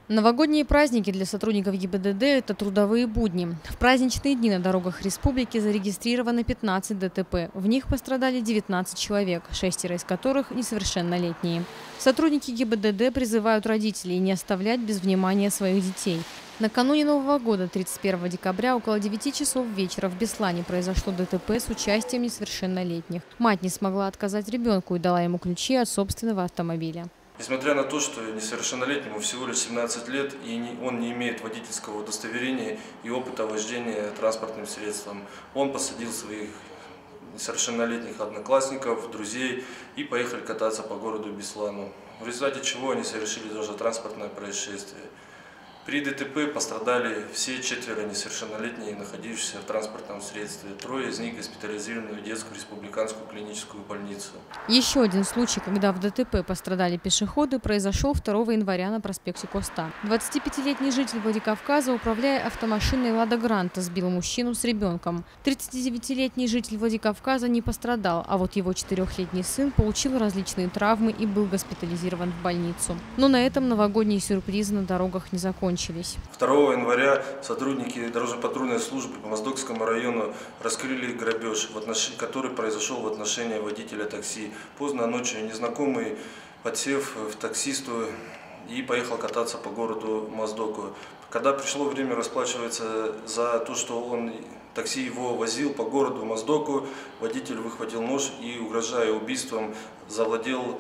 Новогодние праздники для сотрудников ГИБДД – это трудовые будни. В праздничные дни на дорогах республики зарегистрировано 15 ДТП. В них пострадали 19 человек, 6 из которых несовершеннолетние. Сотрудники ГИБДД призывают родителей не оставлять без внимания своих детей. Накануне Нового года, 31 декабря, около 9 часов вечера в Беслане произошло ДТП с участием несовершеннолетних. Мать не смогла отказать ребенку и дала ему ключи от собственного автомобиля. Несмотря на то, что несовершеннолетнему всего лишь 17 лет, и он не имеет водительского удостоверения и опыта вождения транспортным средством, он посадил своих несовершеннолетних одноклассников, друзей и поехали кататься по городу Беслану, в результате чего они совершили дорожно-транспортное происшествие. При ДТП пострадали все 4 несовершеннолетние, находившиеся в транспортном средстве. 3 из них госпитализированы в детскую республиканскую клиническую больницу. Еще один случай, когда в ДТП пострадали пешеходы, произошел 2 января на проспекте Коста. 25-летний житель Владикавказа, управляя автомашиной «Лада Гранта», сбил мужчину с ребенком. 39-летний житель Владикавказа не пострадал, а вот его 4-летний сын получил различные травмы и был госпитализирован в больницу. Но на этом новогодние сюрпризы на дорогах не закончились. 2 января сотрудники дорожно-патрульной службы по Моздокскому району раскрыли грабеж, который произошел в отношении водителя такси. Поздно ночью незнакомый, подсев в таксисту, и поехал кататься по городу Моздоку. Когда пришло время расплачиваться за то, что такси его возил по городу Моздоку, водитель выхватил нож и, угрожая убийством, завладел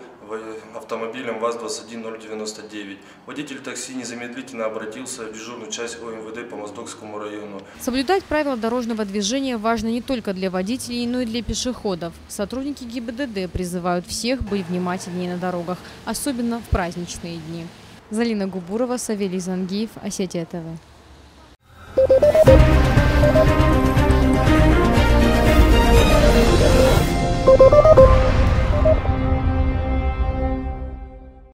автомобилем ВАЗ-21099. Водитель такси незамедлительно обратился в дежурную часть ОМВД по Моздокскому району. Соблюдать правила дорожного движения важно не только для водителей, но и для пешеходов. Сотрудники ГИБДД призывают всех быть внимательнее на дорогах, особенно в праздничные дни. Залина Губурова, Савелий Зангиев, Осетия ТВ.